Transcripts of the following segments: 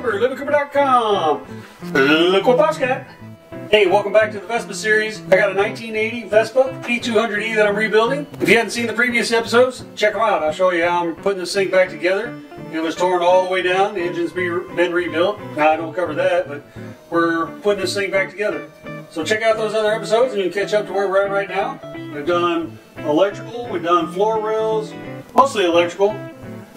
LivingCooper, LivingCooper.com. Look what Bob's got. Hey, welcome back to the Vespa series. I got a 1980 Vespa P200E that I'm rebuilding. If you hadn't seen the previous episodes, check them out. I'll show you how I'm putting this thing back together. It was torn all the way down. The engine's been rebuilt. Now, I don't cover that, but we're putting this thing back together. So check out those other episodes and you can catch up to where we're at right now. We've done electrical, we've done floor rails, mostly electrical.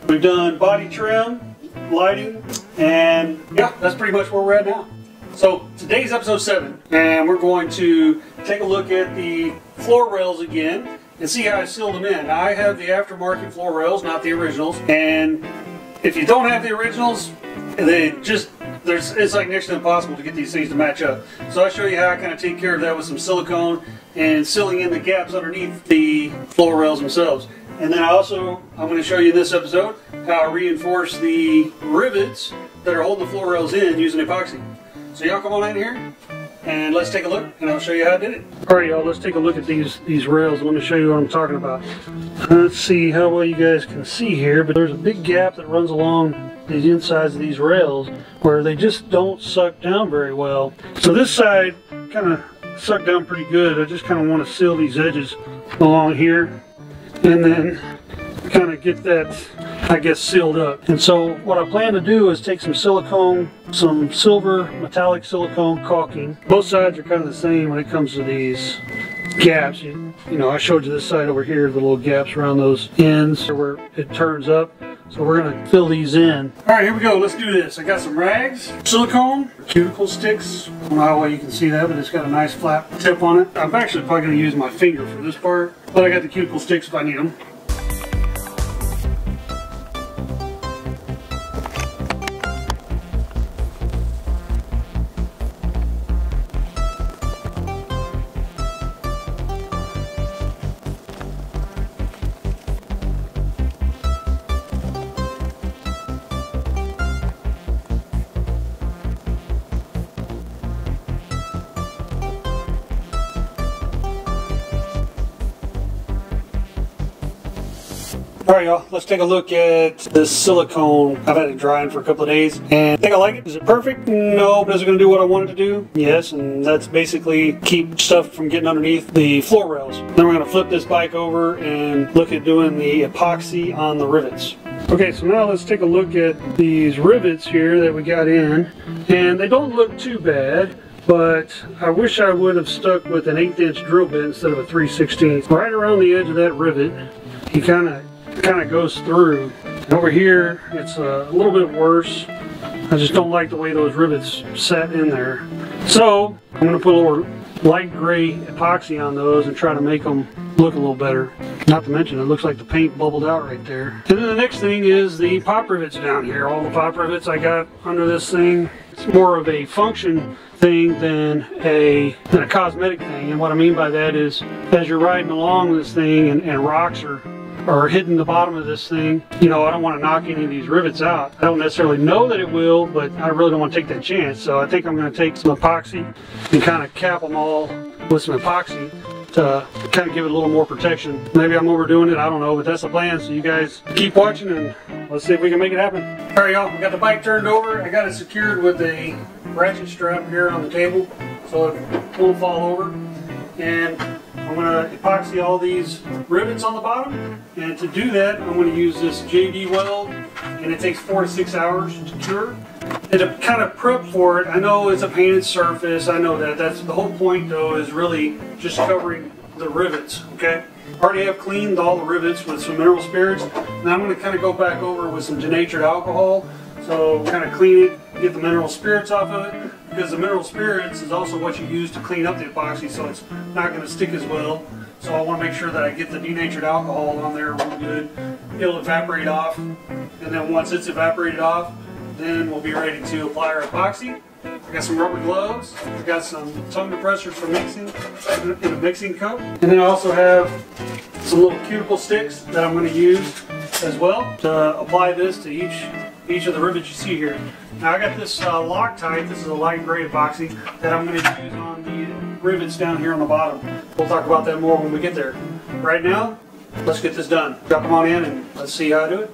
We've done body trim, lighting, and yeah, that's pretty much where we're at now. So today's episode 7, and we're going to take a look at the floor rails again and see how I sealed them in. Now, I have the aftermarket floor rails, not the originals, and if you don't have the originals, it's like next to impossible to get these things to match up. So I'll show you how I kind of take care of that with some silicone and sealing in the gaps underneath the floor rails themselves. And then I'm going to show you in this episode how I reinforce the rivets that are holding the floor rails in using epoxy. So y'all come on in here and let's take a look and I'll show you how I did it. Alright y'all, let's take a look at these rails. Let me show you what I'm talking about. Let's see how well you guys can see here, but there's a big gap that runs along the insides of these rails where they just don't suck down very well. So this side kind of sucked down pretty good. I just kind of want to seal these edges along here and then kind of get that, I guess, sealed up. And so what I plan to do is take some silicone, some silver metallic silicone caulking. Both sides are kind of the same when it comes to these gaps. You know, I showed you this side over here, the little gaps around those ends where it turns up. So we're going to fill these in. Alright, here we go. Let's do this. I got some rags, silicone, cuticle sticks. I don't know how well you can see that, but it's got a nice flat tip on it. I'm actually probably going to use my finger for this part, but I got the cuticle sticks if I need them. Alright y'all, let's take a look at this silicone. I've had it drying for a couple of days and I think I like it. Is it perfect? No, but is it going to do what I want it to do? Yes, and that's basically keep stuff from getting underneath the floor rails. Then we're going to flip this bike over and look at doing the epoxy on the rivets. Okay, so now let's take a look at these rivets here that we got in, and they don't look too bad. But I wish I would have stuck with an 1/8 inch drill bit instead of a 3/16. Right around the edge of that rivet, he kind of goes through. And over here, it's a little bit worse. I just don't like the way those rivets sat in there. So I'm going to put a little light gray epoxy on those and try to make them look a little better. Not to mention, it looks like the paint bubbled out right there. And then the next thing is the pop rivets down here. All the pop rivets I got under this thing. It's more of a function thing than a cosmetic thing. And what I mean by that is, as you're riding along this thing and rocks are hitting the bottom of this thing, you know, I don't want to knock any of these rivets out. I don't necessarily know that it will, but I really don't want to take that chance. So I think I'm going to take some epoxy and kind of cap them all with some epoxy to kind of give it a little more protection. Maybe I'm overdoing it, I don't know, but that's the plan. So you guys keep watching and let's see if we can make it happen. All right y'all, we got the bike turned over. I got it secured with a ratchet strap here on the table so it won't fall over. And I'm going to epoxy all these rivets on the bottom, and to do that I'm going to use this JD weld, and it takes 4 to 6 hours to cure. And to kind of prep for it, I know it's a painted surface, I know that. That's the whole point though, is really just covering the rivets, okay? I already have cleaned all the rivets with some mineral spirits. Now I'm going to kind of go back over with some denatured alcohol, so kind of clean it, get the mineral spirits off of it, because the mineral spirits is also what you use to clean up the epoxy, so it's not going to stick as well. So I want to make sure that I get the denatured alcohol on there real good. It'll evaporate off, and then once it's evaporated off, then we'll be ready to apply our epoxy. I got some rubber gloves, I got some tongue depressors for mixing in a mixing cup, and then I also have some little cuticle sticks that I'm going to use as well to apply this to each of the rivets you see here. Now I got this Loctite, this is a light gray epoxy that I'm going to use on the rivets down here on the bottom. We'll talk about that more when we get there. Right now, let's get this done. Drop them on in and let's see how I do it.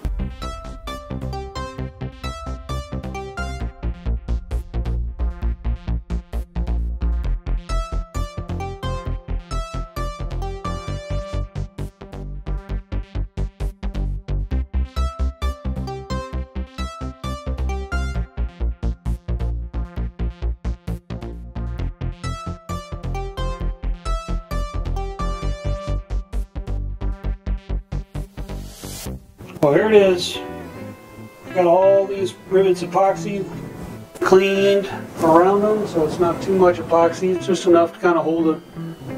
Well, here it is. Got all these rivets epoxy cleaned around them, so it's not too much epoxy. It's just enough to kind of hold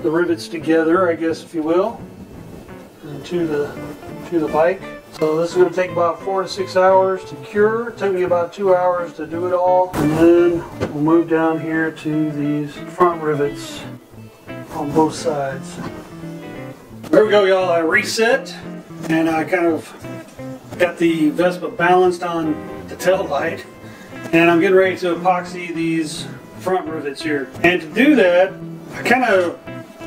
the rivets together, I guess, if you will, and to the bike. So this is going to take about 4 to 6 hours to cure. It took me about 2 hours to do it all. And then we'll move down here to these front rivets on both sides. There we go, y'all. I reset, and I kind of got the Vespa balanced on the tail light, and I'm getting ready to epoxy these front rivets here. And to do that, I kind of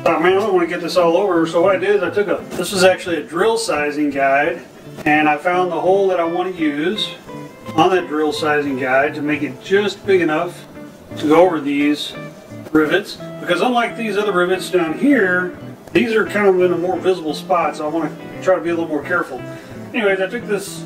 thought, man, I don't want to get this all over. So what I did is I took this was actually a drill sizing guide, and I found the hole that I want to use on that drill sizing guide to make it just big enough to go over these rivets. Because unlike these other rivets down here, these are kind of in a more visible spot, so I want to try to be a little more careful. Anyways, I took this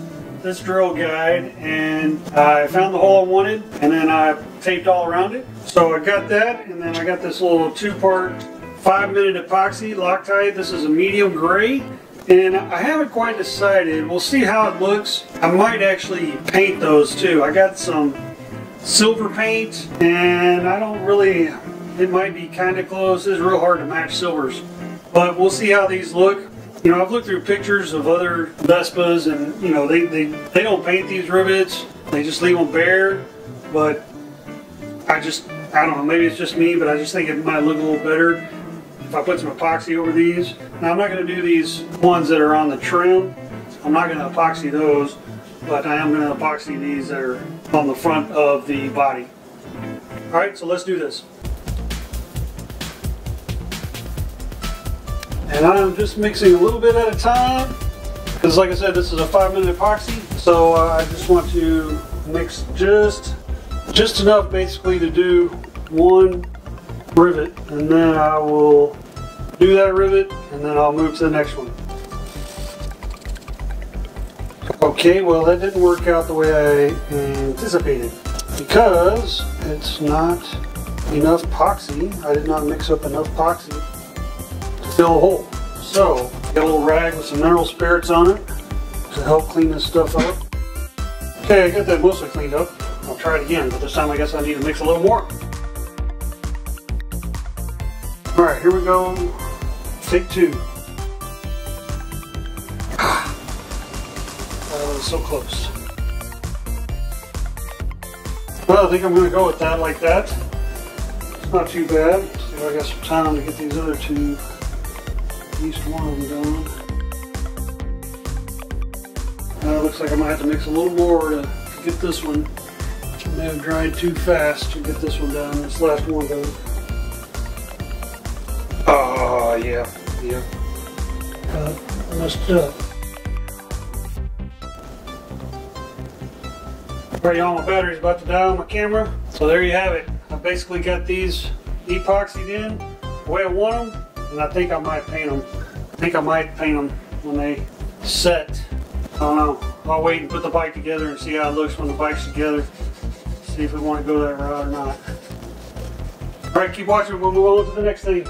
drill guide and I found the hole I wanted, and then I taped all around it. So I got that, and then I got this little 2-part 5-minute epoxy Loctite. This is a medium gray, and I haven't quite decided. We'll see how it looks. I might actually paint those too. I got some silver paint, and I don't really, it might be kind of close. It's real hard to match silvers, but we'll see how these look. You know, I've looked through pictures of other Vespas, and you know, they don't paint these rivets. They just leave them bare. But I don't know, maybe it's just me, but I just think it might look a little better if I put some epoxy over these. Now, I'm not going to do these ones that are on the trim. I'm not going to epoxy those, but I am going to epoxy these that are on the front of the body. Alright, so let's do this. And I'm just mixing a little bit at a time, because like I said, this is a 5-minute epoxy, so I just want to mix just enough basically to do one rivet, and then I will do that rivet, and then I'll move to the next one. Okay, well, that didn't work out the way I anticipated, because it's not enough epoxy. I did not mix up enough epoxy to fill a hole. So, got a little rag with some mineral spirits on it to help clean this stuff up. Okay, I got that mostly cleaned up. I'll try it again, but this time I guess I need to mix a little more. Alright, here we go. Take 2. That was so close. Well, I think I'm going to go with that like that. It's not too bad. See if I got some time to get these other two, at least one of them done. It looks like I might have to mix a little more to get this one. I may have dried too fast to get this one done, this last one done. Oh, yeah. I messed up. Alright, y'all, my battery's about to die on my camera. So there you have it. I basically got these epoxied in the way I want them, and I think I might paint them. When they set. I don't know. I'll wait and put the bike together and see how it looks when the bike's together. See if we want to go that route or not. Alright, keep watching. We'll move on to the next thing.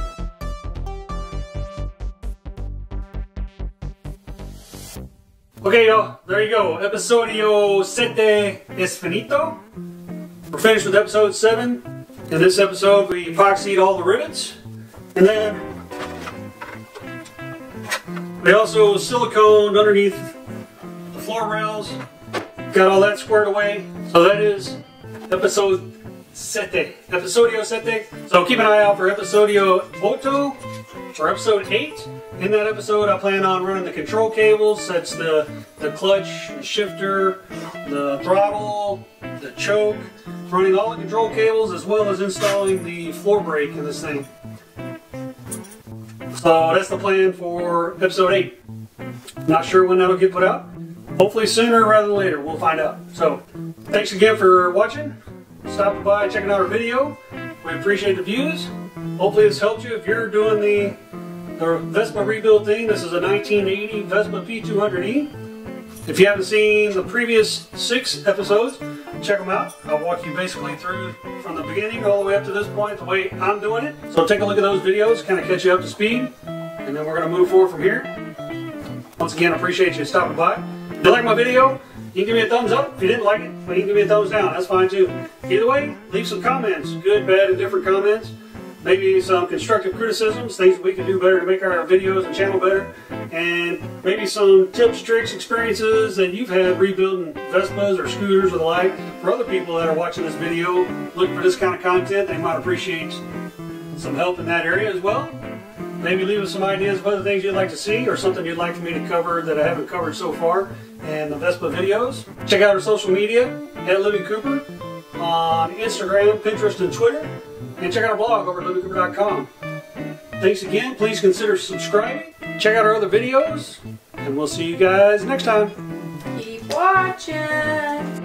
Okay, y'all, there you go. Episodio Sette es finito. We're finished with episode 7. In this episode, we epoxied all the rivets. And then we also siliconed underneath the floor rails. Got all that squared away. So that is episode Sette. Episodio Sette. So keep an eye out for episodio 8 or episode 8. In that episode, I plan on running the control cables. That's the clutch, the shifter, the throttle, the choke. Running all the control cables, as well as installing the floor brake in this thing. So that's the plan for episode 8. Not sure when that'll get put out. Hopefully sooner rather than later. We'll find out. So thanks again for watching. Stopping by, checking out our video. We appreciate the views. Hopefully this helped you if you're doing the Vespa Rebuild thing. This is a 1980 Vespa P200E. If you haven't seen the previous 6 episodes, check them out. I'll walk you basically through from the beginning all the way up to this point the way I'm doing it. So take a look at those videos, kind of catch you up to speed, and then we're going to move forward from here. Once again, I appreciate you stopping by. If you like my video, you can give me a thumbs up. If you didn't like it, well, you can give me a thumbs down. That's fine too. Either way, leave some comments. Good, bad, and different comments. Maybe some constructive criticisms, things that we can do better to make our videos and channel better. And maybe some tips, tricks, experiences that you've had rebuilding Vespas or scooters or the like. For other people that are watching this video, looking for this kind of content, they might appreciate some help in that area as well. Maybe leave us some ideas of other things you'd like to see or something you'd like for me to cover that I haven't covered so far in the Vespa videos. Check out our social media at LivingCooper on Instagram, Pinterest, and Twitter. And check out our blog over at LivingCooper.com. Thanks again. Please consider subscribing. Check out our other videos. And we'll see you guys next time. Keep watching.